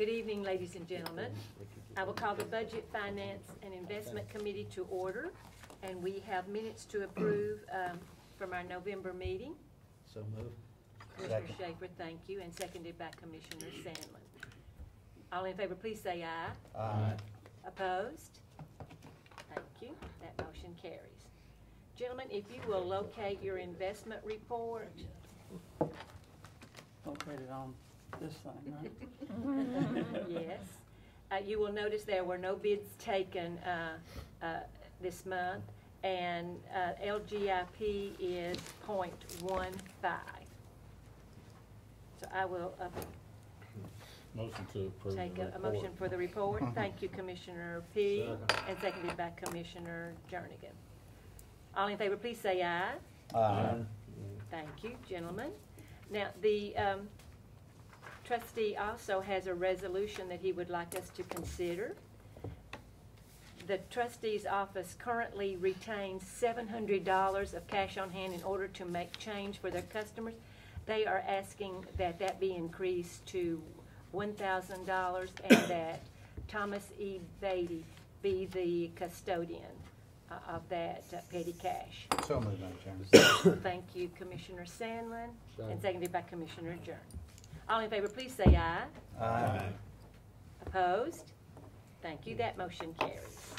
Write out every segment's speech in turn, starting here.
Good evening, ladies and gentlemen. I will call the Budget, Finance, and Investment Committee to order, and we have minutes to approve from our November meeting. So moved. Commissioner Schaefer, thank you, and seconded by Commissioner Sandlin. All in favor, please say aye. Aye. Opposed? Thank you. That motion carries. Gentlemen, if you will locate your investment report. Located on this thing, right? Yes. You will notice there were no bids taken this month, and LGIP is 0.15. So I will Motion to approve take the a report. motion for the report. Thank you, Commissioner P. And seconded by Commissioner Jernigan. All in favor, please say aye. Aye. Thank you, gentlemen. Now, the trustee also has a resolution that he would like us to consider. The trustee's office currently retains $700 of cash on hand in order to make change for their customers. They are asking that that be increased to $1,000 and that Thomas E. Beatty be the custodian of that petty cash. So moved, Madam Chairman. Thank you, Commissioner Sandlin, and seconded by Commissioner Jern. All in favor, please say aye. Aye. Opposed? Thank you. That motion carries.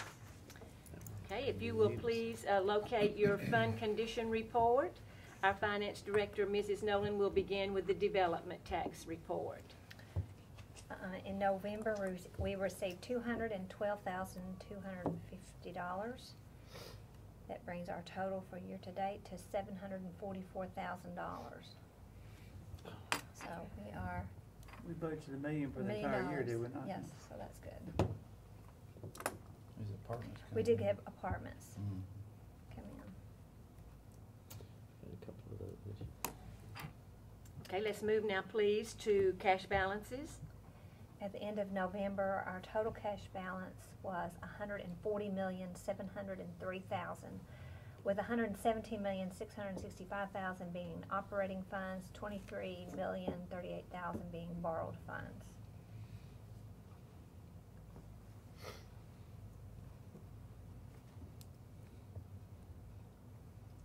Okay, if you will please locate your fund condition report. Our Finance Director, Mrs. Nolan, will begin with the development tax report. In November, we received $212,250. That brings our total for year-to-date to $744,000. So we are We budgeted $1 million for the $1 entire million. year, did we not? Yes, so that's good. Is it apartments? We did have apartments Mhm. come in. And a couple of those. Okay, let's move now, please, to cash balances. At the end of November, our total cash balance was $140,703,000, with $117,665,000 being operating funds, $23,038,000 being borrowed funds.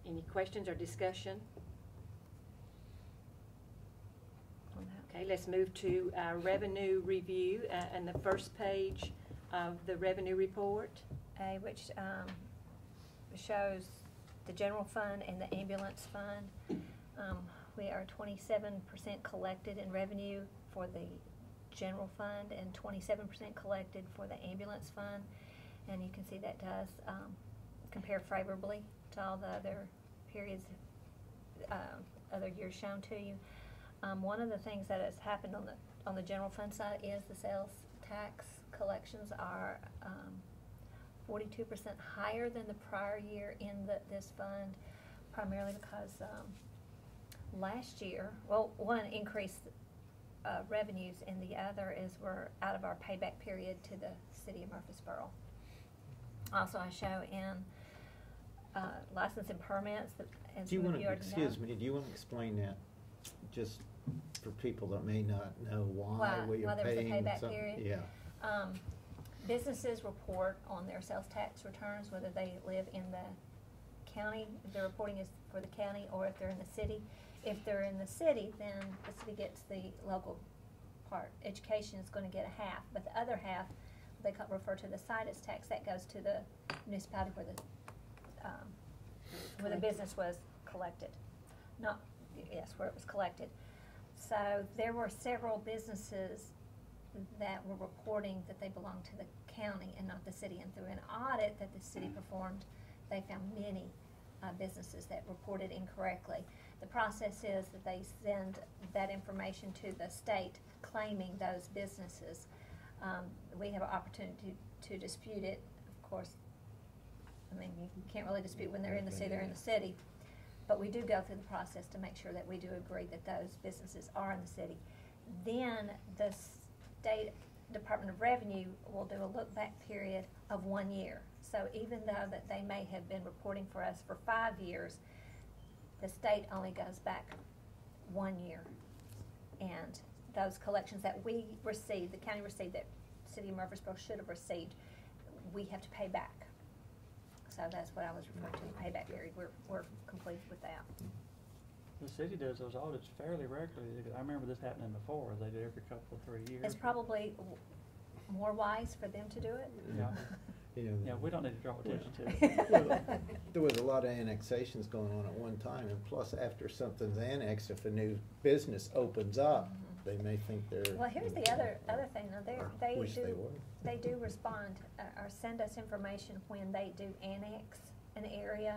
Any questions or discussion? Okay, let's move to our revenue review and the first page of the revenue report. Which shows the general fund and the ambulance fund. We are 27% collected in revenue for the general fund and 27% collected for the ambulance fund. And you can see that does compare favorably to all the other periods, other years shown to you. One of the things that has happened on the general fund side is the sales tax collections are 42% higher than the prior year in this fund, primarily because last year, well, one increased revenues, and the other is we're out of our payback period to the city of Murfreesboro. Also, I show in license and permits. Do you want to, excuse me, do you want to explain that just for people that may not know why we are there was a paying payback something? period? Yeah. Businesses report on their sales tax returns, whether they live in the county, if their reporting is for the county, or if they're in the city. If they're in the city, then the city gets the local part. Education is going to get a half, but the other half, they refer to the situs tax, that goes to the municipality where the business was collected. Where it was collected. So there were several businesses that were reporting that they belonged to the county and not the city, and through an audit that the city performed, they found many businesses that reported incorrectly. The process is that they send that information to the state claiming those businesses. We have an opportunity to dispute it. Of course, I mean, you can't really dispute when they're in the city, they're in the city. But we do go through the process to make sure that we do agree that those businesses are in the city. Then the State Department of Revenue will do a look-back period of 1 year. So even though that they may have been reporting for us for 5 years, the state only goes back 1 year. And those collections that we received, the county received, that City of Murfreesboro should have received, we have to pay back. So that's what I was referring to, the payback period. We're completed with that. The city does those audits fairly regularly. I remember this happening before. They do every couple, 3 years. It's probably more wise for them to do it. Yeah. You know, Yeah, we don't need to draw attention to it. Well, there was a lot of annexations going on at one time, and plus, after something's annexed, if a new business opens up, they may think they're. Well, here's the other thing, though, or they wish they would. they do respond, or send us information when they do annex an area.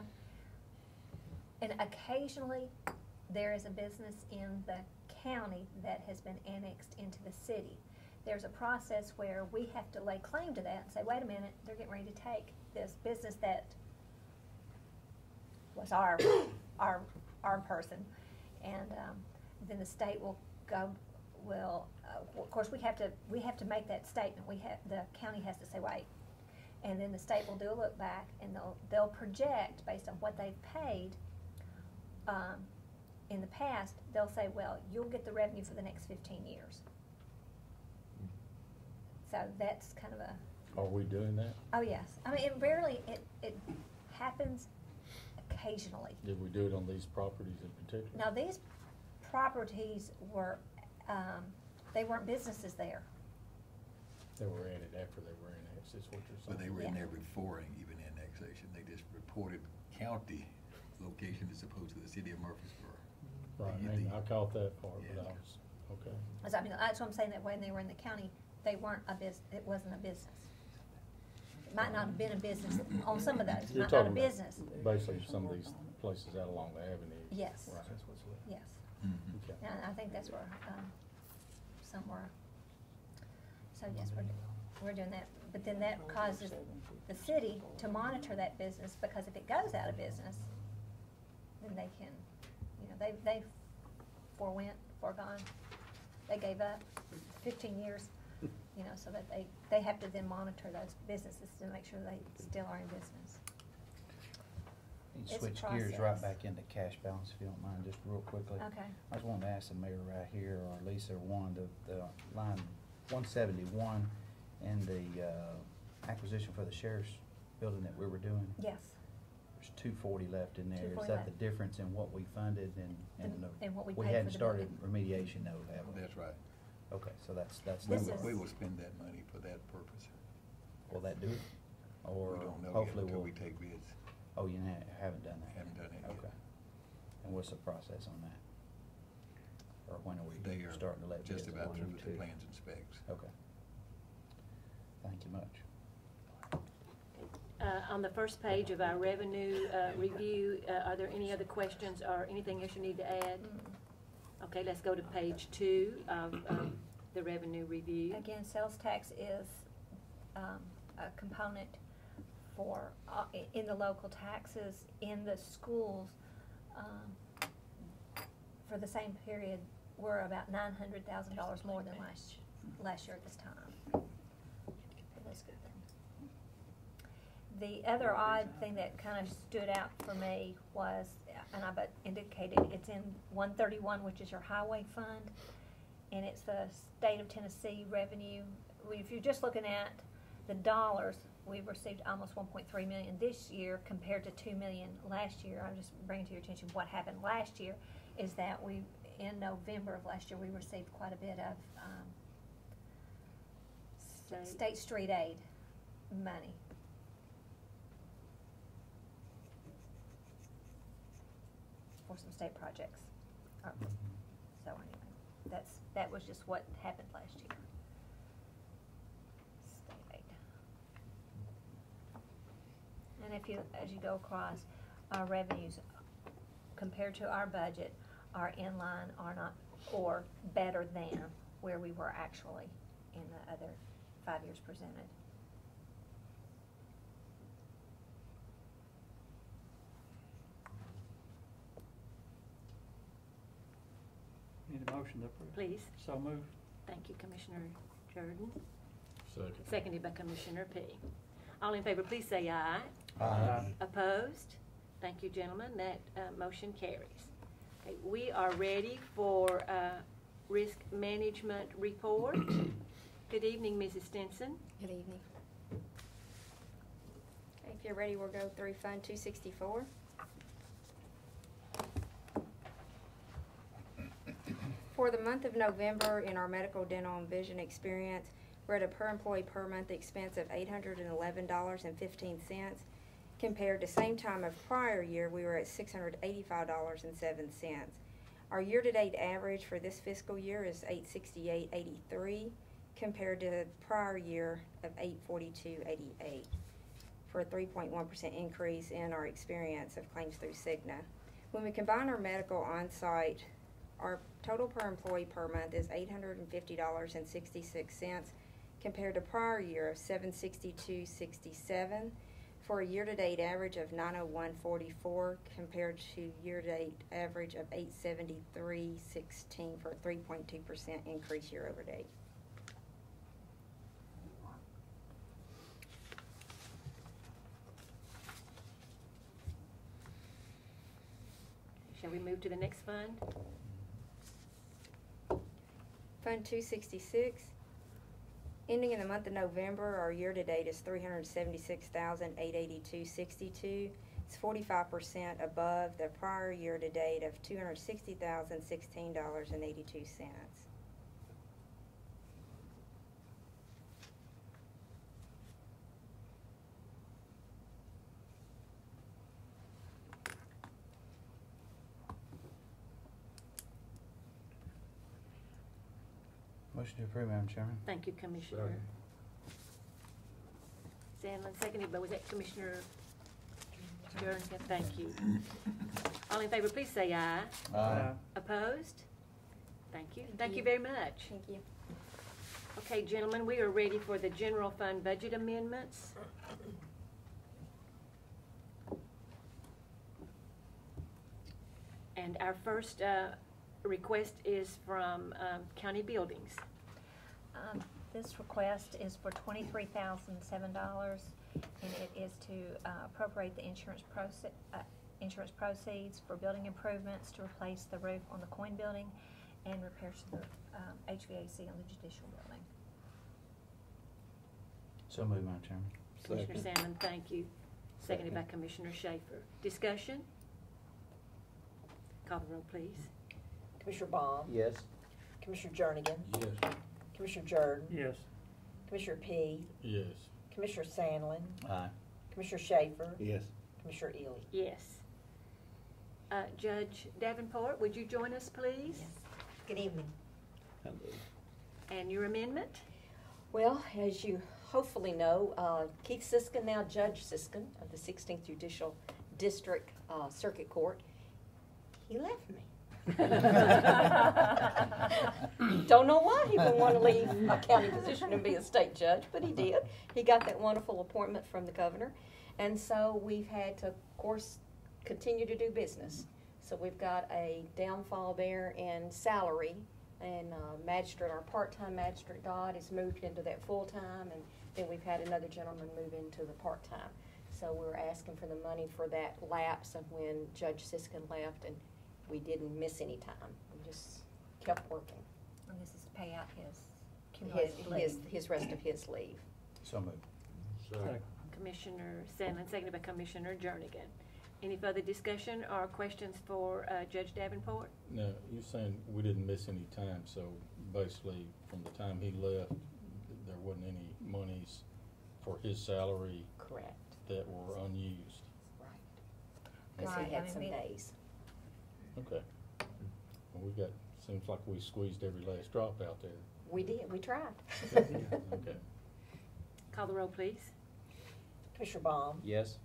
And occasionally, there is a business in the county that has been annexed into the city. There's a process where we have to lay claim to that and say, wait a minute, they're getting ready to take this business that was our person. And then the state will go, of course, we have to make that statement. The county has to say, wait. And then the state will do a look back, and they'll project based on what they've paid in the past. They'll say, well, you'll get the revenue for the next 15 years. So that's kind of a. Are we doing that? Oh, yes. I mean, it happens occasionally. Did we do it on these properties in particular? Now, these properties were, they weren't businesses there. They were in it after they were annexed, is what you're saying? But they were in Yeah. there before even annexation. They just reported county location as opposed to the city of Murfreesboro. Right, and I caught that part, but I was, okay. So, I mean, that's what I'm saying, that when they were in the county, they weren't it wasn't a business. It might not have been a business on some of those, You're might not a talking about business. basically some of these places out along the avenue. Yes. Right. Yes. Mhm. Okay. And I think that's where, somewhere. So yes, we're doing that, but then that causes the city to monitor that business, because if it goes out of business, then they can, they've foregone, they gave up 15 years, so that they have to then monitor those businesses to make sure they still are in business. Need It's to a switch gears right process. back into cash balance, if you don't mind, just real quickly. Okay. I just wanted to ask the mayor right here, or Lisa, the line 171 and the acquisition for the sheriff's building that we were doing. Yes. There's 240 left in there. Is 240 that the left. difference in what we funded and And what we we paid for hadn't the started building? remediation though, have we? That's right. Okay, so that's This the- is- We will spend that money for that purpose. will that do it? Or We don't know yet hopefully until we'll. we take bids. Oh, you haven't done that? Haven't done it yet. Okay. And what's the process on that? Or when are we They are starting to let bids? just about one through or with two. the plans and specs. Okay. Thank you much. On the first page of our revenue review, are there any other questions or anything else you need to add? Okay, let's go to page 2 of the revenue review. Again, sales tax is a component for, in the local taxes, in the schools. For the same period, we're about $900,000 more than last year at this time. That's a good thing. The other odd thing that kind of stood out for me was, and I indicated, it's in 131, which is your highway fund, and it's the state of Tennessee revenue. If you're just looking at the dollars, we've received almost 1.3 million this year compared to 2 million last year. I'm just bringing to your attention what happened last year is that in November of last year, we received quite a bit of state street aid money. For some state projects. So anyway, that was just what happened last year. State aid. And as you go across, our revenues compared to our budget are in line or not, or better than where we were actually in the other 5 years presented. Need a motion to approve? Please. So moved. Thank you, Commissioner Jordan. Second. Seconded by Commissioner P. All in favor, please say aye. Aye. Opposed? Thank you, gentlemen. That motion carries. Okay, we are ready for Risk Management Report. Good evening, Mrs. Stinson. Good evening. Okay, if you're ready, we'll go through Fund 264. For the month of November, in our medical, dental, and vision experience, we're at a per employee per month expense of $811.15. Compared to same time of prior year, we were at $685.07. Our year-to-date average for this fiscal year is $868.83, compared to the prior year of $842.88, for a 3.1% increase in our experience of claims through Cigna. When we combine our medical on-site, our total per employee per month is $850.66, compared to prior year of $762.67, for a year-to-date average of $901.44, compared to year-to-date average of $873.16, for a 3.2% increase year-over-date. Shall we move to the next fund? Fund 266. Ending in the month of November, our year-to-date is $376,882.62. It's 45% above the prior year-to-date of $260,016.82. Motion to approve, Madam Chairman. Thank you, Commissioner Sandlin. Seconded by, was that Commissioner Jernigan? Thank you. All in favor, please say aye. Aye. Opposed? Thank you. Thank you you. very much. Thank you. Okay, gentlemen, we are ready for the general fund budget amendments. And our first request is from County Buildings. This request is for $23,007, and it is to appropriate the insurance proceeds for building improvements to replace the roof on the Coyne Building and repairs to the HVAC on the Judicial Building. So moved, Madam Chairman. Commissioner Second. Sandlin, thank you. Seconded by Commissioner Schaefer. Discussion? Call the roll, please. Commissioner Baum, Yes. Commissioner Jernigan, Yes. Commissioner Jordan, Yes. Commissioner P, Yes. Commissioner Sandlin, Aye. Commissioner Schaefer, Yes. Commissioner Ely. Yes. Judge Davenport, would you join us, please? Good evening. Hello. And your amendment? Well, as you hopefully know, Keith Siskin, now Judge Siskin of the 16th Judicial District Circuit Court, he left me. Don't know why he would want to leave a county position and be a state judge, but he did. He got that wonderful appointment from the governor. And so we've had to, of course, continue to do business. So we've got a downfall there in salary, and magistrate, our part-time magistrate Dodd has moved into that full-time, and then we've had another gentleman move into the part-time. So we're asking for the money for that lapse of when Judge Siskin left, and we didn't miss any time. We just kept working. And this is to pay out his cumulative leave. His rest of his leave. So moved. Second. Commissioner Sandlin, seconded by Commissioner Jernigan. Any further discussion or questions for Judge Davenport? Now, you're saying we didn't miss any time, so basically, from the time he left, there wasn't any monies for his salary Correct. that were unused. Right. Because Right, he I had mean, some we- days. Okay. Well, we got, seems like we squeezed every last drop out there. We did. We tried. Okay. Call the roll, please. Commissioner Baum, Yes.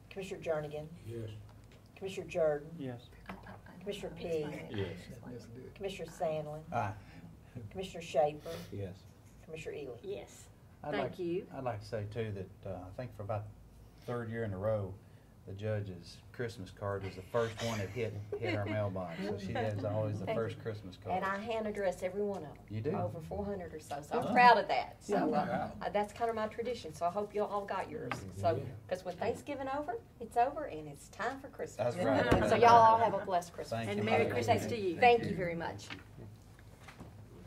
Commissioner Jernigan, Yes. Commissioner Jordan, Yes. Commissioner P. Yes. Commissioner Sandlin, Aye. Commissioner Schaefer, Yes. Commissioner Ely. Yes. I'd Thank like- you. I'd like to say too that I think for about the third year in a row, the judge's Christmas card was the first one that hit our mailbox. So she has always the Thank first you. Christmas card. And I hand address every one of them. You do? Over 400 or so. So I'm Oh. proud of that. So Wow. that's kind of my tradition. So I hope you all got yours. So, because when Thanksgiving over, it's over and it's time for Christmas. That's right. So y'all all have a blessed Christmas. Thank And you. Merry Thank Christmas you. to you. Thank you very much.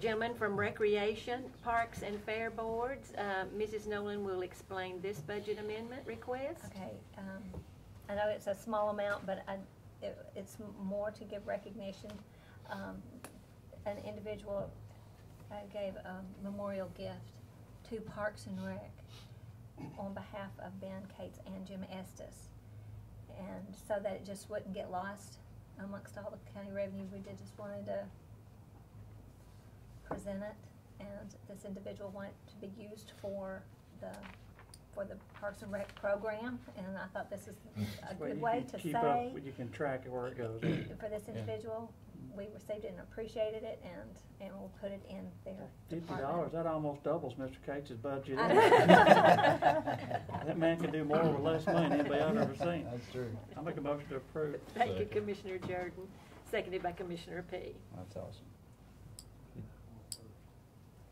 Gentlemen from Recreation, Parks, and Fair Boards, Mrs. Nolan will explain this budget amendment request. Okay, I know it's a small amount, but it's more to give recognition. An individual gave a memorial gift to Parks and Rec on behalf of Ben Cates and Jim Estes. And so that it just wouldn't get lost amongst all the county revenue, we just wanted to present it. And this individual wanted to be used for the Parks and Rec program, and I thought this is a Well, good you way can to keep say up, you can track it where it goes. for this individual. We received it and appreciated it, and we'll put it in their $50, department. that almost doubles Mr. Cates' budget. I know. That man can do more with less money than anybody I've ever seen. That's true. I make a motion to approve. Thank you, Second. Commissioner Jordan, seconded by Commissioner P. That's awesome.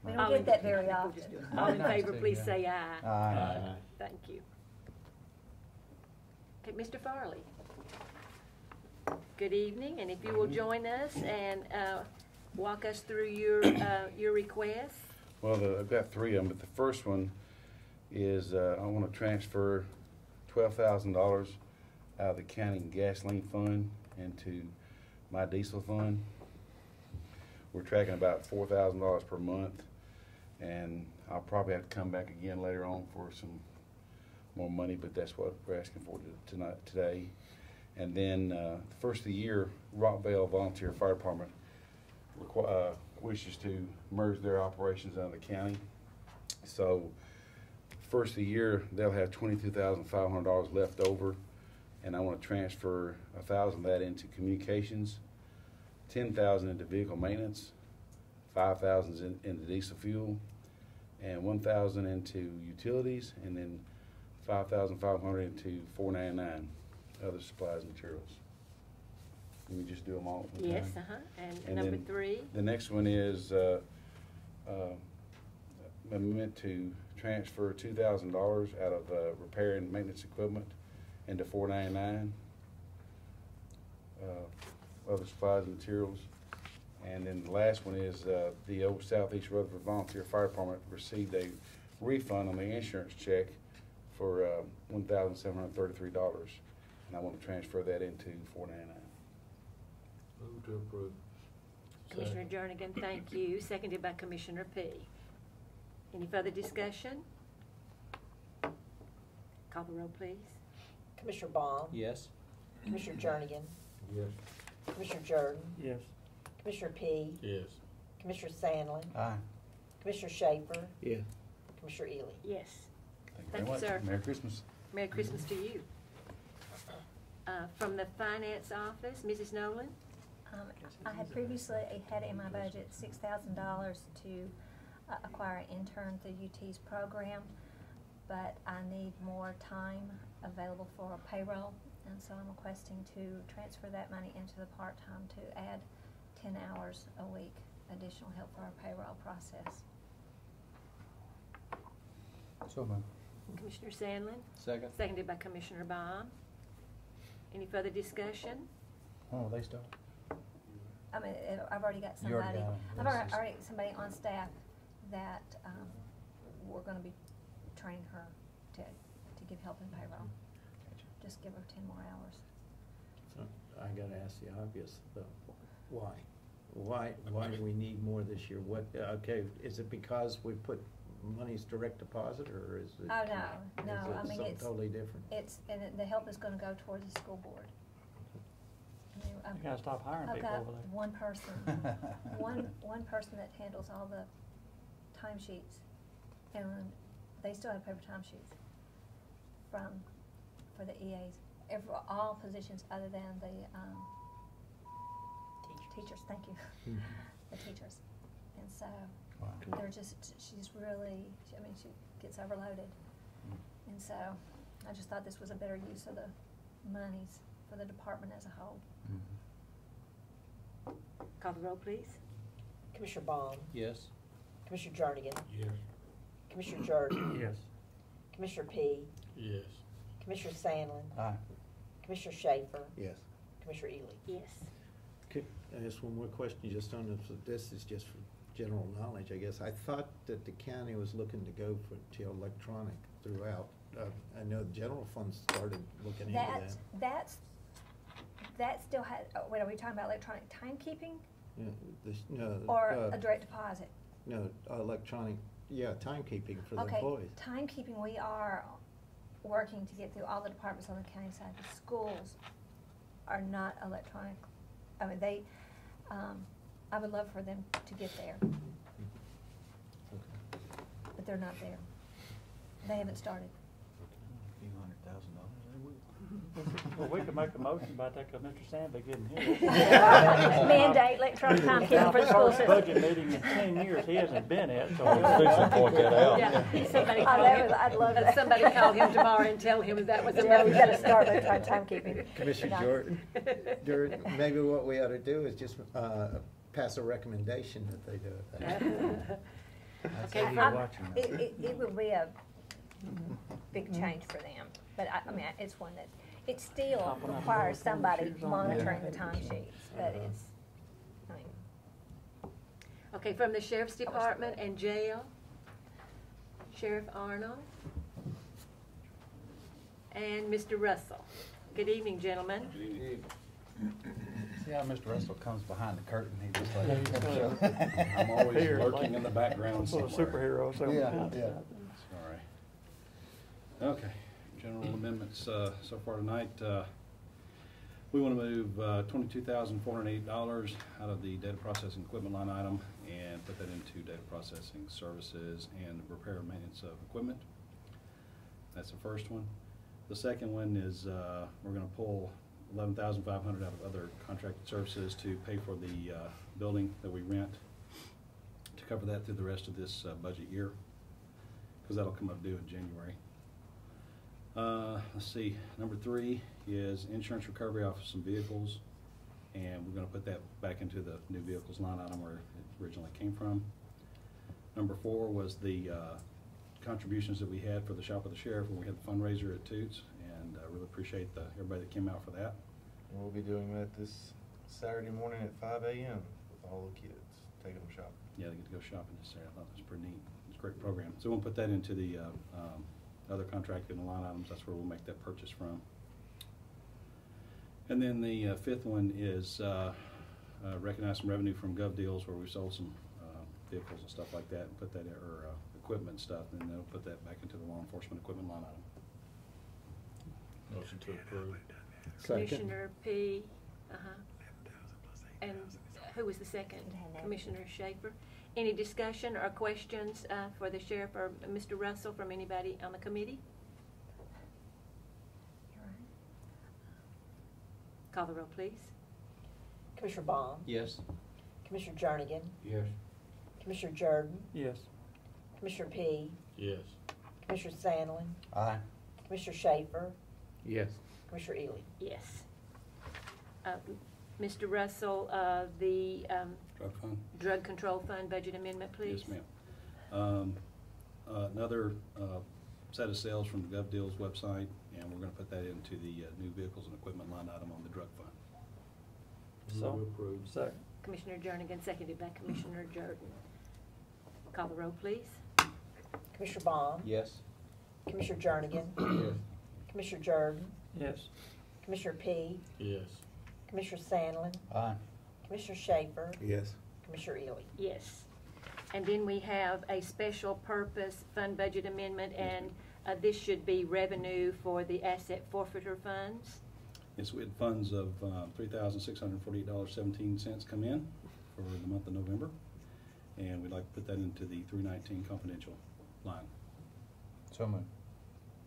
We All don't in- get that very we'll often. just do it. All in Nice favor, too, please yeah. say aye. Aye. Thank you. Okay, Mr. Farley. Good evening, and if you will join us and walk us through your request. Well, I've got three of them, but the first one is I want to transfer $12,000 out of the county gasoline fund into my diesel fund. We're tracking about $4,000 per month, and I'll probably have to come back again later on for some more money, but that's what we're asking for today. And then first of the year, Rockville Volunteer Fire Department wishes to merge their operations under the county. So first of the year, they'll have $22,500 left over, and I want to transfer $1,000 of that into communications, $10,000 into vehicle maintenance, $5,000 into diesel fuel, and $1,000 into utilities, and then $5,500 into $499 other supplies and materials. Let me just do them all at one Yes, time. and And number then 3. The next one is amendment to transfer $2,000 out of repair and maintenance equipment into $499 other supplies and materials. And then the last one is the old Southeast Rutherford Volunteer Fire Department received a refund on the insurance check for $1,733, and I want to transfer that into $499. Move to approve. Commissioner Jernigan, thank you, seconded by Commissioner P. Any further discussion? Call the roll, please. Commissioner Baum, Yes. Commissioner Jernigan, Yes. Commissioner Jordan, Yes. Commissioner P, Yes. Commissioner Sandlin, Aye. Commissioner Schaefer, Yeah. Commissioner Ely. Yes. Thank Thank you you, very sir. much. Merry Christmas. Merry Christmas to you. From the Finance Office, Mrs. Nolan? I had previously had in my budget $6,000 to acquire an intern through UT's program, but I need more time available for payroll, and so I'm requesting to transfer that money into the part-time to add 10 hours a week additional help for our payroll process. So moved. Commissioner Sandlin? Second. Seconded by Commissioner Baum. Any further discussion? Oh, they start. I mean, I've already got You already somebody, got 'em. I've This already is- already got somebody on staff that, we're gonna be training her to give help in payroll. Just give her 10 more hours. So I gotta ask the obvious, though. Why? Why do we need more this year? What, okay, is it because we put money's direct deposit, or is it? Oh, no, is no, it I mean, something it's. totally different? The help is gonna go towards the school board. I mean, You gotta stop hiring I've people got over there. one person, one person that handles all the timesheets, and they still have paper timesheets for the EAs, all positions other than the, teachers, thank you, the teachers. And so, Wow. they're she's really, I mean, she gets overloaded. And so, I just thought this was a better use of the monies for the department as a whole. Call the roll, please. Commissioner Baum, Yes. Commissioner Jernigan, Yes. Commissioner Jordan, Yes. Commissioner P, Yes. Commissioner Sandlin, Aye. Commissioner Schaefer, Yes. Commissioner Ely. Yes. Could I ask one more question, just on this is just for general knowledge, I guess. I thought that the county was looking to go to electronic throughout. I know the general fund started looking into that. That still had, wait, are we talking about electronic timekeeping Yeah, no, or a direct deposit? No, electronic, yeah, timekeeping for the Okay, employees. timekeeping, we are working to get through all the departments on the county side. The schools are not electronic. I mean, they, I would love for them to get there, but they're not there. They haven't started. A few $100,000, they will. Well, we could make a motion about that, cause Mr. Sandvik isn't here. Mandate electronic timekeeping for the school system. Budget meeting in 10 years, he hasn't been at, so. Fix it, point that out. Yeah, somebody Oh, call that him. was- I'd love that. Somebody call him tomorrow and tell him that was a Yeah, we motion. gotta start electronic timekeeping. Commissioner Jordan, maybe what we ought to do is just pass a recommendation that they do it. I'd Okay, say you're I'm- watching that. It will be a big change for them, but I mean, it's one that, it still Popping up requires all the somebody shoes on. monitoring the Yeah. timesheets, but it's, I mean, Okay, from the Sheriff's Department and Jail, Sheriff Arnold and Mr. Russell. Good evening, gentlemen. See how Mr. Russell comes behind the curtain, he just like. I'm always Here, lurking like- in the background Full somewhere. of superheroes. so- Yeah, yeah. Sorry. Okay, general amendments, so far tonight, we wanna move, $22,408 out of the data processing equipment line item and put that into data processing services and repair and maintenance of equipment. That's the first one. The second one is, we're gonna pull 11,500 out of other contracted services to pay for the, building that we rent, to cover that through the rest of this, budget year, cause that'll come up due in January. Let's see, number 3 is insurance recovery off of some vehicles, and we're gonna put that back into the new vehicles line item where it originally came from. Number 4 was the, contributions that we had for the Shop with the Sheriff when we had the fundraiser at Toots, and I really appreciate everybody that came out for that. We'll be doing that this Saturday morning at 5 a.m. with all the kids, taking them shopping. Yeah, they get to go shopping this Saturday. I thought that was pretty neat. It's a great program. So we'll put that into the other contracted line items. That's where we'll make that purchase from. And then the fifth one is recognize some revenue from Gov Deals where we sold some vehicles and stuff like that, and put that in, or equipment and stuff, and then they'll put that back into the law enforcement equipment line item. Motion to approve. Second. Commissioner P. And who was the second? Commissioner Schaefer. Any discussion or questions for the sheriff or Mr. Russell from anybody on the committee? Call the roll, please. Commissioner Baum, Yes. Commissioner Jernigan, Yes. Commissioner Jordan, Yes. Commissioner P, Yes. Commissioner Sandlin, Aye. Commissioner Schaefer, Yes. Commissioner Ely. Yes. Mr. Russell, the Drug fund? Drug Control Fund budget amendment, please. Yes, ma'am. Another set of sales from the Gov Deals website, and we're gonna put that into the new vehicles and equipment line item on the drug fund. So approved. Second. Commissioner Jernigan, seconded by Commissioner Jordan. Call the roll, please. Commissioner Baum, Yes. Commissioner Jernigan, Yes. Commissioner Jordan, Yes. Commissioner P, Yes. Commissioner Sandlin, Aye. Commissioner Schaefer, Yes. Commissioner Ely. Yes. And then we have a special purpose fund budget amendment, and this should be revenue for the asset forfeiture funds. Yes, we had funds of $3,648.17 come in for the month of November, and we'd like to put that into the 319 confidential line. So moved.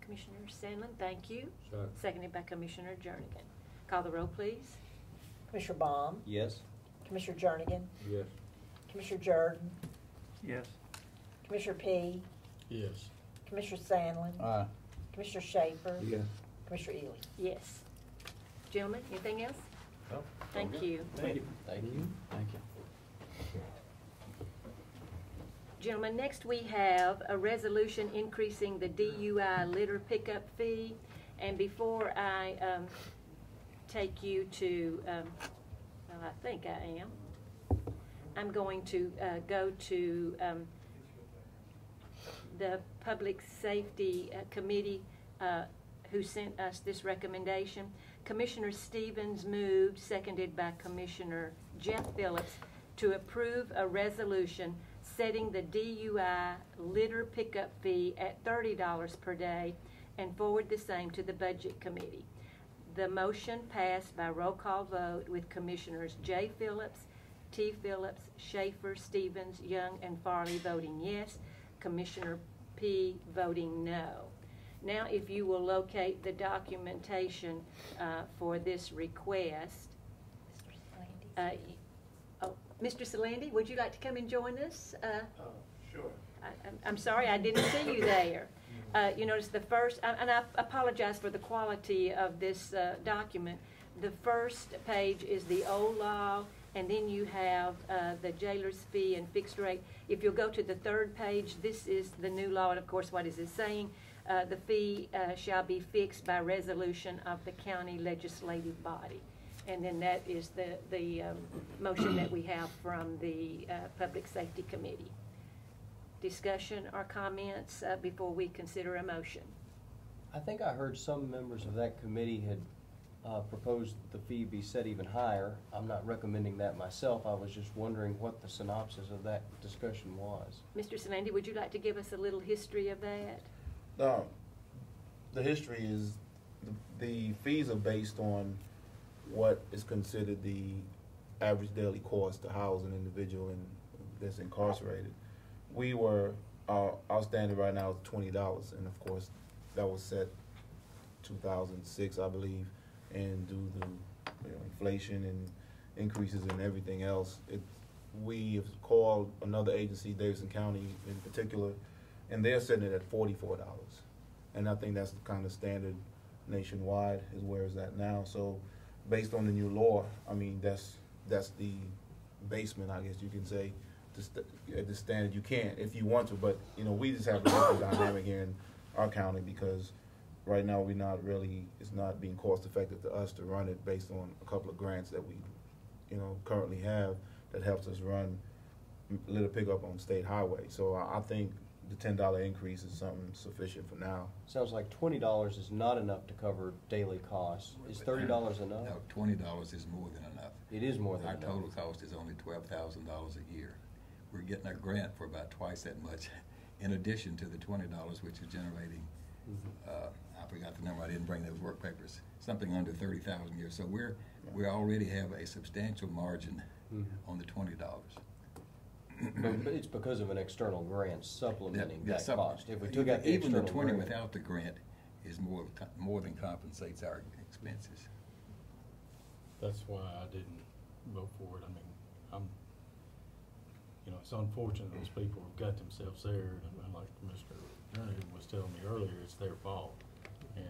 Commissioner Sandlin, thank you. Second. Seconded by Commissioner Jernigan. Call the roll, please. Commissioner Baum, Yes. Commissioner Jernigan, Yes. Commissioner Jordan, Yes. Commissioner P, Yes. Commissioner Sandlin, Aye. Commissioner Schaefer, Yes. Commissioner Ely. Yes. Gentlemen, anything else? No. Thank you. Thank you. Thank you. Thank you. Gentlemen, next we have a resolution increasing the DUI litter pickup fee. And before I take you to, well, I think I am, I'm going to go to the Public Safety Committee who sent us this recommendation. Commissioner Stevens moved, seconded by Commissioner Jeff Phillips, to approve a resolution setting the DUI litter pickup fee at $30 per day and forward the same to the Budget Committee. The motion passed by roll call vote with Commissioners J. Phillips, T. Phillips, Schaefer, Stevens, Young, and Farley voting yes, Commissioner P. voting no. Now, if you will locate the documentation for this request. Mr. Salandy, would you like to come and join us? Sure. I'm sorry, I didn't see you there. You notice the first, and I apologize for the quality of this document. The first page is the old law, and then you have the jailer's fee and fixed rate. If you'll go to the third page, this is the new law, and of course, what is it saying? The fee shall be fixed by resolution of the county legislative body. And then that is the motion that we have from the Public Safety Committee. Discussion or comments before we consider a motion? I think I heard some members of that committee had proposed the fee be set even higher. I'm not recommending that myself. I was just wondering what the synopsis of that discussion was. Mr. Salandy, would you like to give us a little history of that? The history is the fees are based on what is considered the average daily cost to house an individual that's incarcerated. We were, our standard right now is $20, and of course that was set 2006, I believe, and due to inflation and increases in everything else, we have called another agency, Davidson County in particular, and they're setting it at $44. And I think that's the kind of standard nationwide is where it's at now. So based on the new law, I mean, that's the basement, I guess you can say, at the standard. You can't if you want to, but we just have a different dynamic here in our county because right now it's not being cost effective to us to run it based on a couple of grants that we currently have that helps us run litter pickup on state highway. So I think the $10 increase is something sufficient for now. Sounds like $20 is not enough to cover daily costs. Is $30 enough? No, $20 is more than enough. It is more than enough. Our total cost is only $12,000 a year. We're getting a grant for about twice that much, in addition to the $20, which is generating. I forgot the number. I didn't bring those work papers. Something under 30,000 a year. So we already have a substantial margin on the $20. But it's because of an external grant supplementing that cost. If we took out the even the external 20 grant, without the grant is more than compensates our expenses. That's why I didn't vote for it. I mean, it's unfortunate those people have got themselves there, and like Mr. Jernigan was telling me earlier, it's their fault. And,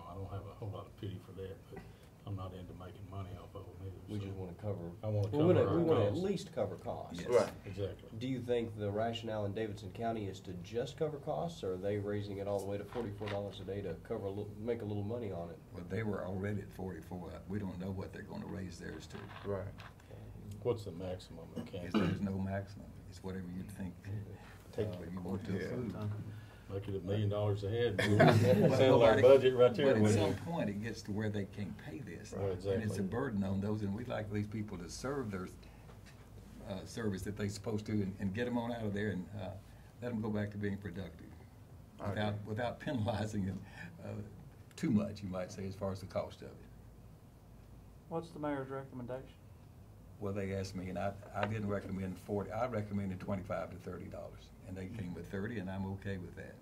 I don't have a whole lot of pity for that, but I'm not into making money off of them either. we just want to cover. I want to We cover our want to at costs. least cover costs. Yes. Right. Exactly. Do you think the rationale in Davidson County is to just cover costs, or are they raising it all the way to $44 a day to cover make a little money on it? Well, they were already at 44. We don't know what they're going to raise theirs to. Right. What's the maximum that can There's no maximum. It's whatever you think you want to approve. make it $1 million a head? But Settle our budget right there. But at wouldn't some it? point, it gets to where they can't pay this. Right, exactly. And it's a burden on those, and we'd like these people to serve their service that they're supposed to and get them on out of there and let them go back to being productive without penalizing them too much, you might say, as far as the cost of it. What's the mayor's recommendation? Well, they asked me, and I didn't recommend 40. I recommended $25 to $30, and they came with 30, and I'm okay with that.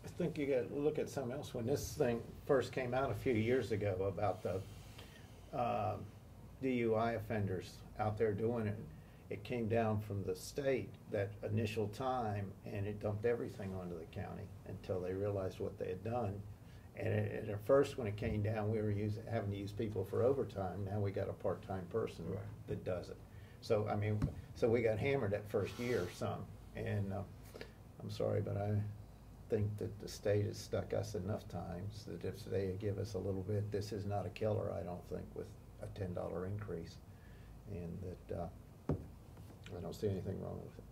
I think you got to look at something else. When this thing first came out a few years ago about the DUI offenders out there doing it, it came down from the state that initial time, and it dumped everything onto the county until they realized what they had done. And at first, when it came down, we were having to use people for overtime. Now we got a part-time person that does it. So I mean, so we got hammered that first year some. And I'm sorry, but I think that the state has stuck us enough times that if they give us a little bit, this is not a killer, I don't think, with a $10 increase. And that I don't see anything wrong with it.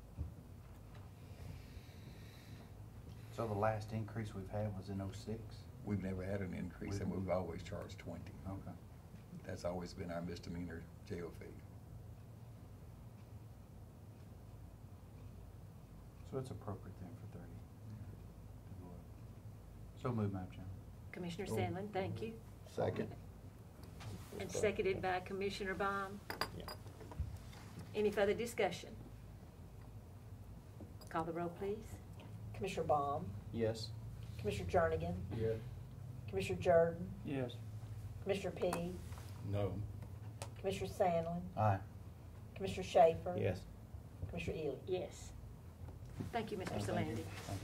So the last increase we've had was in '06? We've never had an increase, and we've always charged 20. Okay. That's always been our misdemeanor jail fee. So it's appropriate then for 30 to go up. So moved, Madam Chairman. Commissioner Oh. Sandlin, thank you. Second. And seconded by Commissioner Baum. Yeah. Any further discussion? Call the roll, please. Commissioner Baum, Yes. Commissioner Jernigan, Yes. Commissioner Jordan, Yes. Commissioner P, No. Commissioner Sandlin, Aye. Commissioner Schaefer. Yes. Commissioner Ely. Yes. Thank you, Mr. Thank you. Solandi. Thank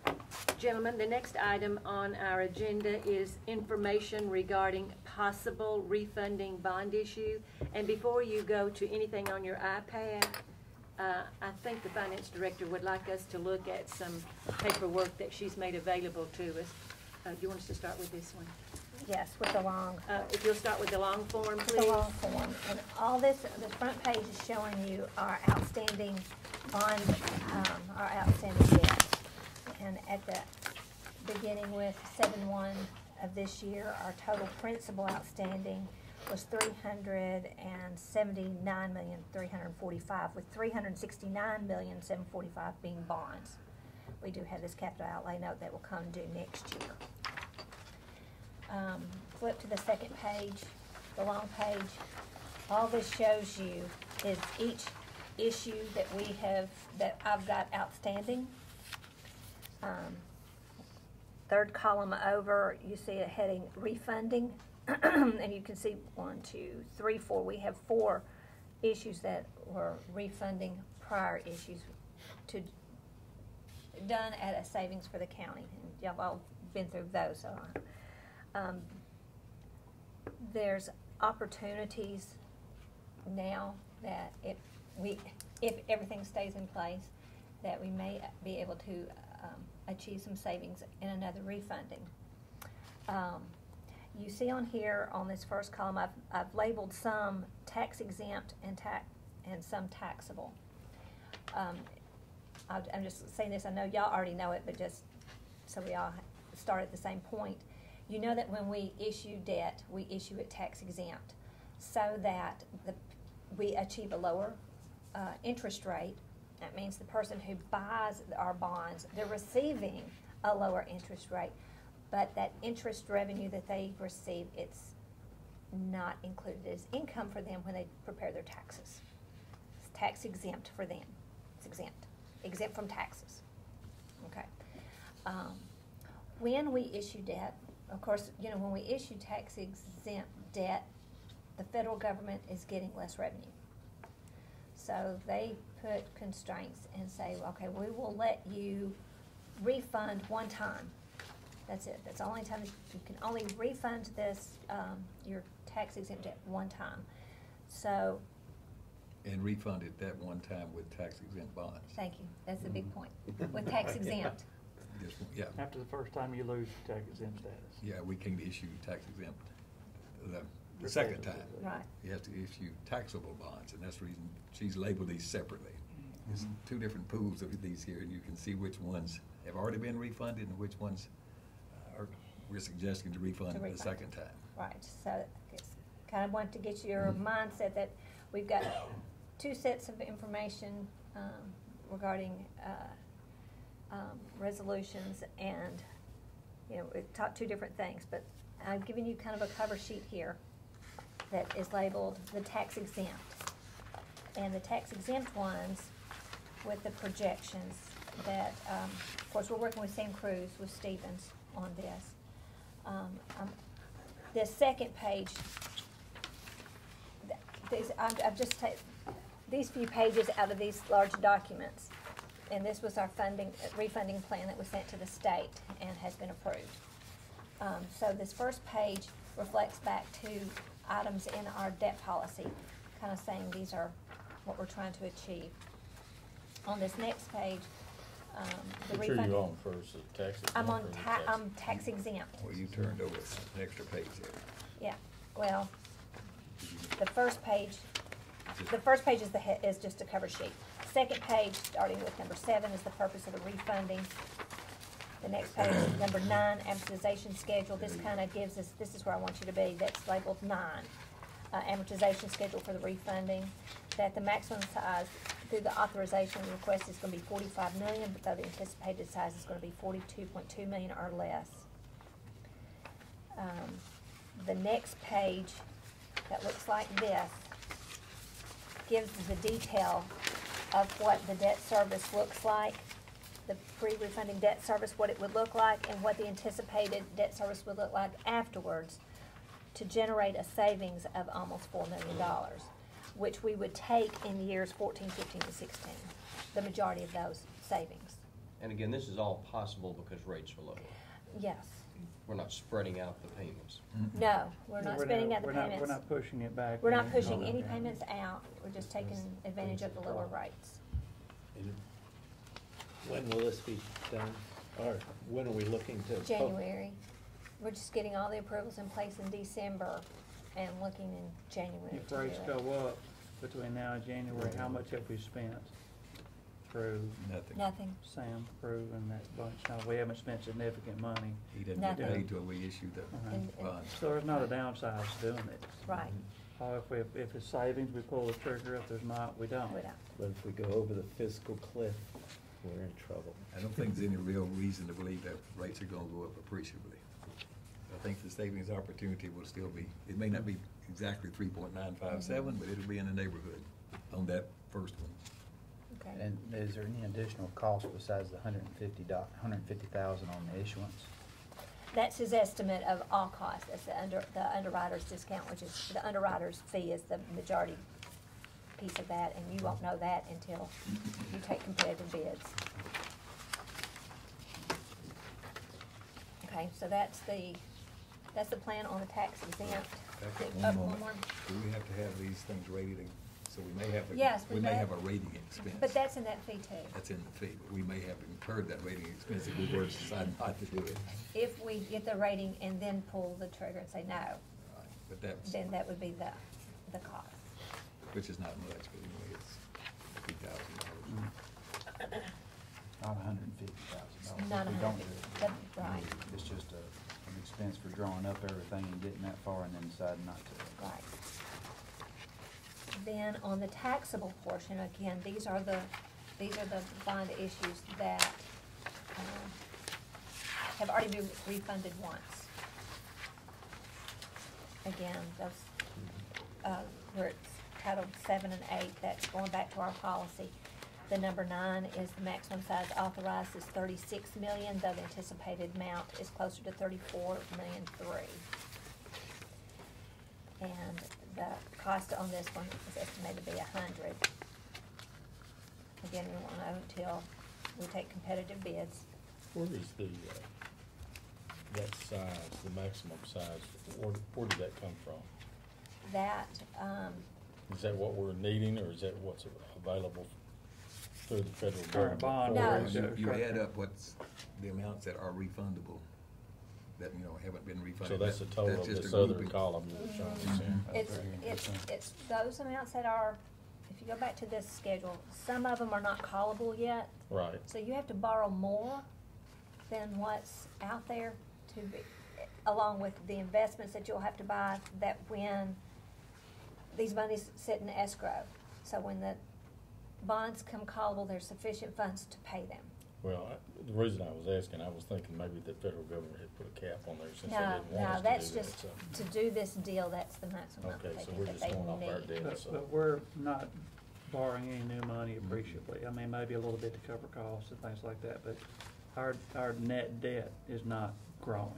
you. Gentlemen, the next item on our agenda is information regarding possible refunding bond issue. And before you go to anything on your iPad, I think the finance director would like us to look at some paperwork that she's made available to us. Do you want us to start with this one? Yes, with the long, If you'll start with the long form, the please. long form. And all this, the front page is showing you our outstanding bond, our outstanding debt. And at the beginning with 7/1 of this year, our total principal outstanding was $379,345,000, with $369,745,000 being bonds. We do have this capital outlay note that will come due next year. Flip to the second page, the long page. All this shows you is each issue that we have, that I've got outstanding. Third column over, you see a heading refunding, and you can see 1, 2, 3, 4. We have 4 issues that were refunding prior issues done at a savings for the county. And y'all all been through those, so there's opportunities now that if everything stays in place, that we may be able to achieve some savings in another refunding. You see on here on this first column, I've labeled some tax exempt and some taxable. I'm just saying this, I know y'all already know it, but just so we all start at the same point. You know that when we issue debt, we issue it tax exempt so that we achieve a lower interest rate. That means the person who buys our bonds, they're receiving a lower interest rate, but that interest revenue that they receive, it's not included as income for them when they prepare their taxes. It's tax exempt for them. It's exempt from taxes. Okay. When we issue debt, of course, you know, when we issue tax exempt debt, the federal government is getting less revenue. So they put constraints and say, okay, we will let you refund one time. That's it. That's the only time you can only refund this, your tax exempt debt one time. So. And refund it that one time with tax exempt bonds. Thank you. That's the big point. With tax exempt. Yeah. After the first time you lose tax exempt status. Yeah, we can issue tax exempt the second time. Right. You have to issue taxable bonds, and that's the reason she's labeled these separately. There's 2 different pools of these here, and you can see which ones have already been refunded and which ones we're suggesting to refund the second time. Right. So it's kind of want to get your mindset that we've got 2 sets of information regarding resolutions, and you know, we've taught 2 different things, but I've given you kind of a cover sheet here that is labeled the tax exempt. And the tax exempt ones with the projections that, of course, we're working with Sam Cruz, with Stevens on this. The second page, I've just taken these few pages out of these large documents, and this was our refunding plan that was sent to the state and has been approved. So this first page reflects back to items in our debt policy, kind of saying these are what we're trying to achieve. On this next page, the Which are refunding. you on first, the tax exempt? I'm on or the I'm tax exempt. Well, you turned over an extra page there. Yeah, well, the first page The first page is is just a cover sheet. Second page, starting with number 7, is the purpose of the refunding. The next page, number 9, amortization schedule. This kind of gives us, this is where I want you to be, that's labeled 9. Amortization schedule for the refunding, that the maximum size through the authorization request is going to be $45 million, but though the anticipated size is going to be $42.2 million or less. The next page that looks like this gives the detail of what the debt service looks like, the pre-refunding debt service, what it would look like, and what the anticipated debt service would look like afterwards, to generate a savings of almost $4 million, which we would take in years 14, 15, and 16, the majority of those savings. And again, this is all possible because rates are lower. Yes. We're not spreading out the payments. No, we're not spending out the payments. We're not pushing it back. We're not pushing any payments out. We're just taking advantage of the lower rates. And when will this be done? Or when are we looking to? January. We're just getting all the approvals in place in December and looking in January If to do rates it. go up between now and January, how much have we spent? Prue, Nothing. Sam, Prue, and that bunch. No, we haven't spent significant money. He doesn't get Nothing. paid till we issue the And- funds. So there's not a downside to doing it. Right. If it's savings, we pull the trigger. If there's not, we don't. We don't. But if we go over the fiscal cliff, we're in trouble. I don't think there's any real reason to believe that rates are gonna go up appreciably. I think the savings opportunity will still be, it may not be exactly 3.957, but it'll be in the neighborhood on that first one. Okay. And is there any additional cost besides the $150,000 on the issuance? That's his estimate of all costs. That's the underwriter's discount, which is, the underwriter's fee is the majority piece of that, and you won't know that until you take competitive bids. Okay, so that's the plan on the tax exempt. Back up Up one one moment. more. Do we have to have these things rated, so we may have, Yes, we may have a rating expense. But that's in that fee too. That's in the fee, but we may have incurred that rating expense if we were to decide not to do it. If we get the rating and then pull the trigger and say no, Right. But that's, then that would be the cost. which is not much, but anyway, it's $3,000. Not $150,000. Not If we don't do $150,000. it. That's right. It's just an expense for drawing up everything and getting that far and then deciding not to. Right. Then on the taxable portion, again, these are the bond issues that have already been refunded once. Again, those, where it's titled 7 and 8, that's going back to our policy. The number 9 is the maximum size authorized is $36 million, though the anticipated amount is closer to $34.3 million. And the cost on this one is estimated to be $100. Again, we won't know until we take competitive bids. Where is that size, the maximum size, where did that come from? That, Is that what we're needing, or is that what's available through the federal Current government? bond. No. You add up what's the amounts that are refundable, that, haven't been refunded. So that's the total of just this a other grouping. column you're trying to say. it's those amounts that are, if you go back to this schedule, some of them are not callable yet. Right. So you have to borrow more than what's out there to be, along with the investments that you'll have to buy, that when these monies sit in escrow. So when the bonds come callable, there's sufficient funds to pay them. Well, the reason I was asking, I was thinking maybe the federal government had put a cap on there since they No, didn't want no, us that's to do just, that, so. to do this deal, that's the maximum amount Okay, they so think we're that just they going off our need. debt. But we're not borrowing any new money appreciably. I mean, maybe a little bit to cover costs and things like that, but our net debt is not growing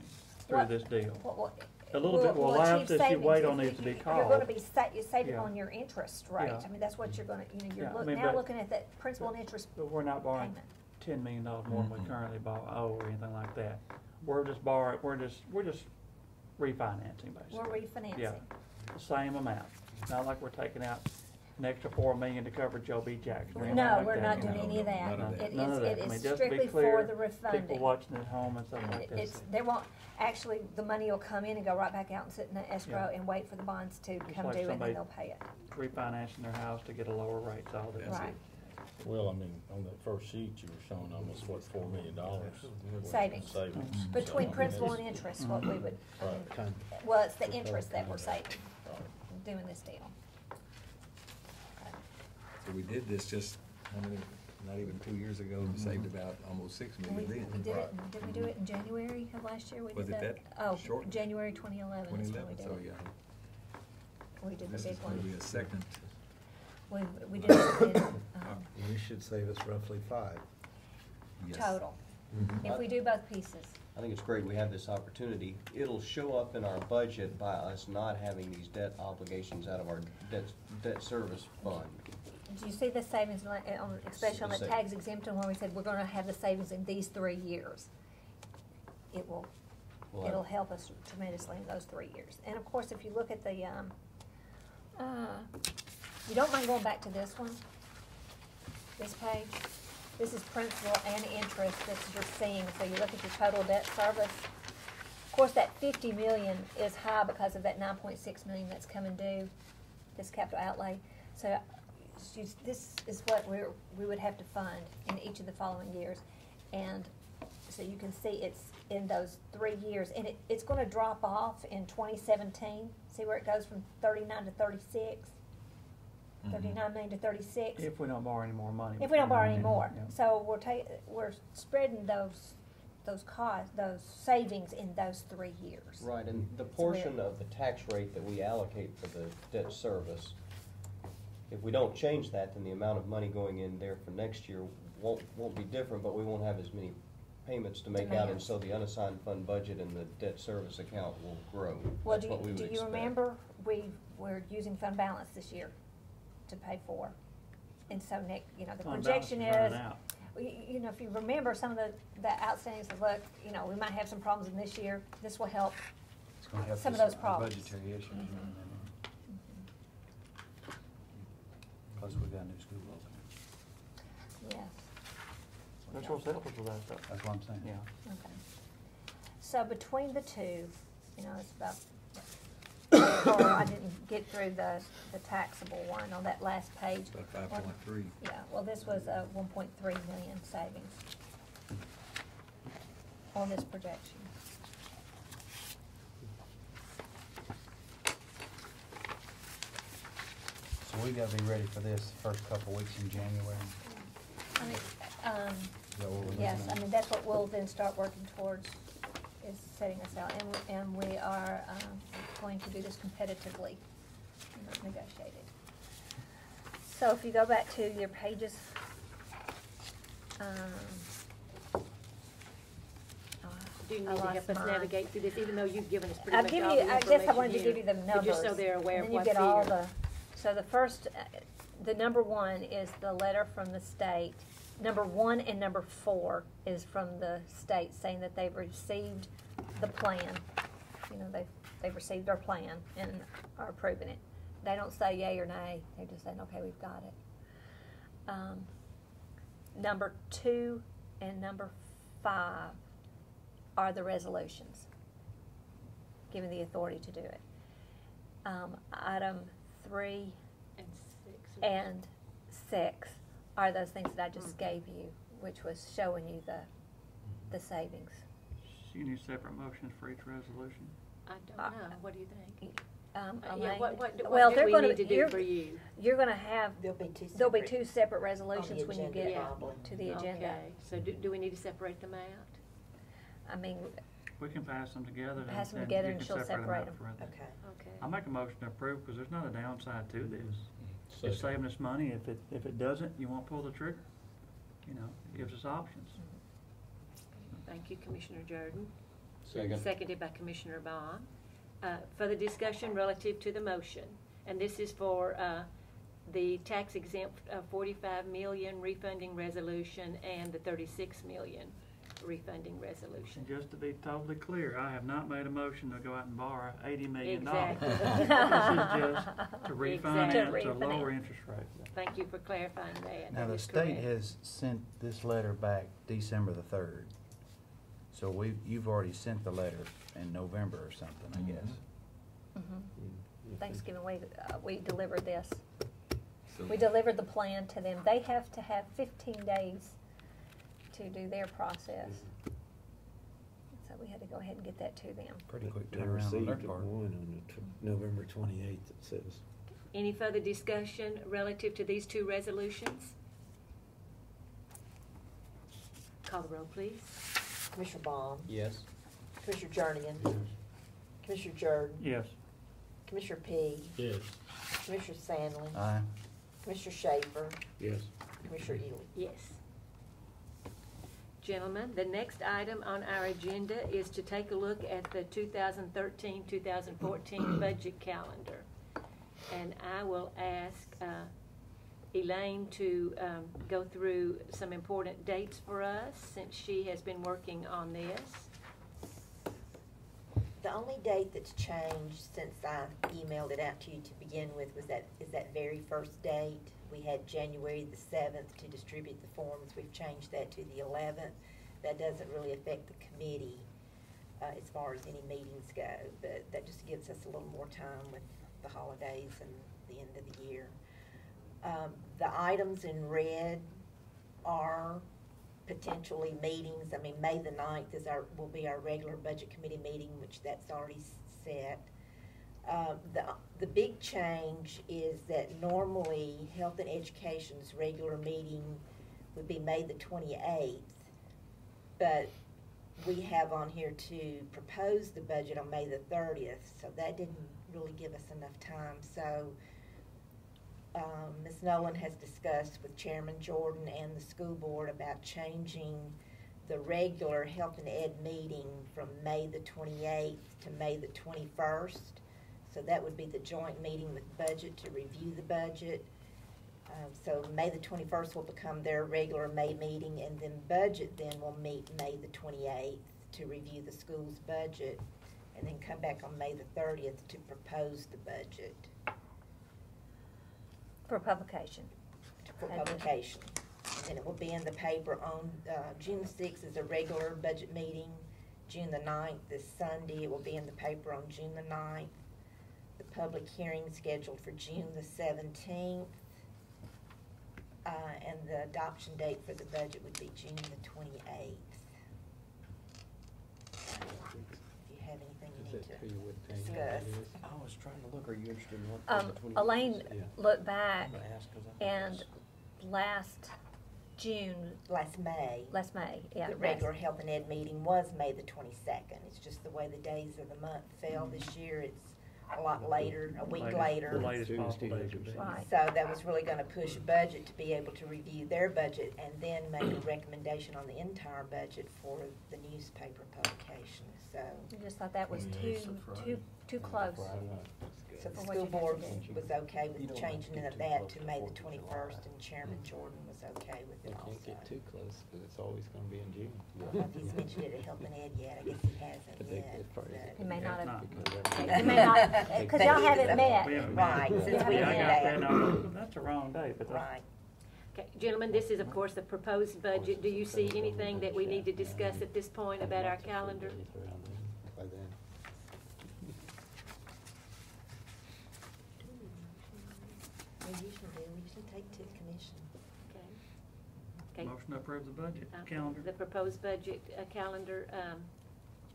through What- this deal. What- A little bit will allow achieve that you wait savings on is these to be You're gonna called. be you're saving Yeah. on your interest rate. Yeah. I mean, that's what you're gonna, you're Yeah, I mean, now but- looking at that principal and interest But we're not borrowing payment. $10 million more than we currently owe or anything like that. We're just refinancing basically. We're refinancing. Yeah, the same amount. Not like we're taking out an extra $4 million to cover Joe B. Jackson. or anything No, like we're that, not you doing know? any of that. none of that. It None is, of that. it I mean, is just to be strictly clear, for the refunding. People watching at home and stuff like It's, this. there won't, actually, the money will come in and go right back out and sit in the escrow Yeah. and wait for the bonds to Just come like due, and somebody then they'll pay it. Refinancing their house to get a lower rate, that's all that is. Right. Well, I mean, on that first sheet, you were showing almost, what, $4 million? Savings. Savings. Between So, I mean, principal and it's- interest, what we would, Right. well, it's the interest that we're saving, doing this deal. So we did this just, how many, not even 2 years ago, and saved about almost $6 We, million we then. did it, did we do it in January of last year? We Was did it that Oh, short? January 2011 is when we 2011, did so it. yeah. We did the This big is gonna be one. a second. We did it in, We should save us roughly 5. Yes. total, Mhm. if we do both pieces. I think it's great we have this opportunity. It'll show up in our budget by us not having these debt obligations out of our debt service fund. Do you see the savings, especially on the The sa- tax exemption, where we said we're gonna have the savings in these 3 years? It will, We'll it'll have- help us tremendously in those 3 years. And of course, if you look at the, you don't mind going back to this one? This page? This is principal and interest that you're seeing, so you look at your total debt service. Of course, that 50 million is high because of that 9.6 million that's coming due, this capital outlay. So this is what we would have to fund in each of the following years. And so you can see it's in those 3 years, and it's gonna drop off in 2017. See where it goes from 39 to 36? 39 million to 36. If we don't borrow any more money. If we don't borrow any Yeah. more. Yeah. So we're spreading those costs, those savings in those 3 years. Right, and the So portion of the tax rate that we allocate for the debt service, if we don't change that, then the amount of money going in there for next year won't be different, but we won't have as many payments to make out, and Demands. so the unassigned fund budget and the debt service account will grow. Well, That's what we would do you expect. remember, we're using fund balance this year to pay for? And so the Fund balance projection is running out. if you remember some of the outstandings, look, we might have some problems in this year, this will help It's gonna help some of us those with problems. budgetary issues. Mhm. Plus, we got a new school opening. Yes. That's what's helpful for that stuff. That's what I'm saying. Yeah. Okay. So between the two, it's about, or I didn't get through the taxable one on that last page. About 5.3. Yeah, well, this was a 1.3 million savings on this projection. So we gotta be ready for this first couple weeks in January. I mean, Is that what we're yes, looking at? I mean, that's what we'll then start working towards, is setting us out. And we are going to do this competitively, negotiated. So if you go back to your pages, Do you I need to lost help us mine. navigate through this, even though you've given us pretty I've much given all you, the I guess I information wanted to here, give you the numbers. but just so they're aware of and what's then you get all here. so the first, the number 1 is the letter from the state. Number 1 and number 4 is from the state saying that they've received the plan. They've received our plan and are approving it. They don't say yay or nay, they're just saying, okay, we've got it. Number 2 and number 5 are the resolutions, given the authority to do it. Item 3 and 6 are those things that I just gave you, which was showing you the savings. So you need separate motions for each resolution? I don't know, what do you think? Elaine? What Well, do they're we gonna- need to do you're- for you? You're gonna have, There'll be two there'll be separate 2 separate resolutions when you agenda, get probably. to the agenda. Okay, so do we need to separate them out? I mean, We can pass them together. Pass them and together you and can she'll separate out them. further. Okay. Okay. I'll make a motion to approve, because there's not a downside to this. Second. It's saving us money. If it doesn't, you won't pull the trigger. It gives us options. Thank you, Commissioner Jordan. Second. Seconded by Commissioner Bond. Further discussion relative to the motion. And this is for the tax exempt 45 million refunding resolution and the 36 million. refunding resolution. And just to be totally clear, I have not made a motion to go out and borrow $80 million. Exactly. This is just to refinance To a refinance. lower interest rate. Thank you for clarifying that. Now, That the is state correct. has sent this letter back December the 3rd. So you've already sent the letter in November or something, I guess. Thanksgiving, we delivered this. So- We delivered the plan to them. They have to have 15 days to do their process. So we had to go ahead and get that to them. Pretty quick They turnaround on received their one part. on the November 28th, it says. Any further discussion relative to these two resolutions? Call the roll, please. Commissioner Baum, Yes. Commissioner Jernigan, Commissioner Jordan, Yes. Commissioner P, Yes. Commissioner Sandlin, Aye. Commissioner Schaefer, Yes. Commissioner Ely. Yes. Gentlemen, the next item on our agenda is to take a look at the 2013-2014 budget calendar. And I will ask Elaine to go through some important dates for us, since she has been working on this. The only date that's changed since I emailed it out to you to begin with is that very first date. We had January the 7th to distribute the forms. We've changed that to the 11th. That doesn't really affect the committee as far as any meetings go, but that just gives us a little more time with the holidays and the end of the year. The items in red are potentially meetings. I mean, May the 9th will be our regular budget committee meeting, which that's already set. The big change is that normally Health and Education's regular meeting would be May the 28th, but we have on here to propose the budget on May the 30th, so that didn't really give us enough time. So Ms. Nolan has discussed with Chairman Jordan and the school board about changing the regular Health and Ed meeting from May the 28th to May the 21st. So that would be the joint meeting with budget to review the budget. So May the 21st will become their regular May meeting, and then budget then will meet May the 28th to review the school's budget, and then come back on May the 30th to propose the budget For publication. for publication. And then it will be in the paper on June 6th is a regular budget meeting. June the 9th is Sunday. It will be in the paper on June the 9th. The public hearing scheduled for June the 17th. And the adoption date for the budget would be June the 28th. If you have anything you need to discuss. I was trying to look, are you interested in what? Elaine Yeah. looked back, I'm gonna ask 'cause I think and it's- last June, Last May. last May, yeah. The regular Health and Ed meeting was May the 22nd. It's just the way the days of the month fell this year. It's a lot later, a week later. The latest possible date would be. Right. So that was really gonna push budget to be able to review their budget and then make a recommendation on the entire budget for the newspaper publication, so. I just thought that was too close. So the For what school you have board to do. was okay You with don't changing have to get that too to close May to the 4th of July. 21st, and Chairman Jordan was okay with You it can't also. get too close, because it's always gonna be in June. I don't know if he's mentioned it at Health and Ed yet, I guess he hasn't yet. He may not have, He he may not, because y'all haven't met. We haven't Right, met. since we Yeah, I did got that. No, that's the wrong date, but that's. Right. Okay, gentlemen, this is of course the proposed budget. Do you see anything that we need to discuss at this point about our calendar? By then. We usually do, we usually take to the commission. Okay. Okay. Motion to approve the budget Uh, calendar. The proposed budget calendar,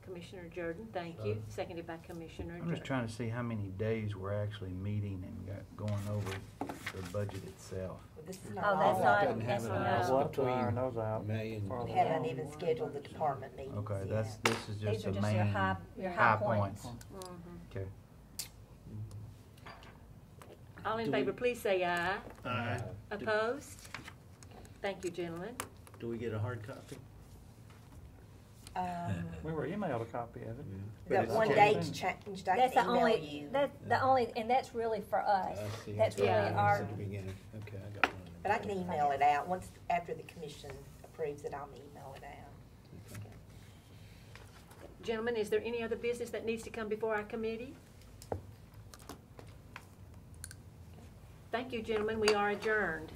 Commissioner Jordan, thank you, seconded by Commissioner I'm Jordan. just trying to see how many days we're actually meeting and going over the budget itself. Well, this is Oh, not that's all. not- Doesn't have that's an not hour all. We'll have to iron between those out. May and. for We the- haven't even scheduled the department meetings Okay, yet. this is These just are the just main your high points. Mhm. Okay. All in Do favor, we- please say aye. Aye. Opposed? Thank you, gentlemen. Do we get a hard copy? We were emailed a copy of it. The But one it's date's changed. changed, I That's the can email only, you. and that's really for us. I see. That's really Yeah. our, At the beginning. Okay, I got one. But I can email it out, once, after the commission approves it, I'll email it out. Gentlemen, is there any other business that needs to come before our committee? Thank you, gentlemen. We are adjourned.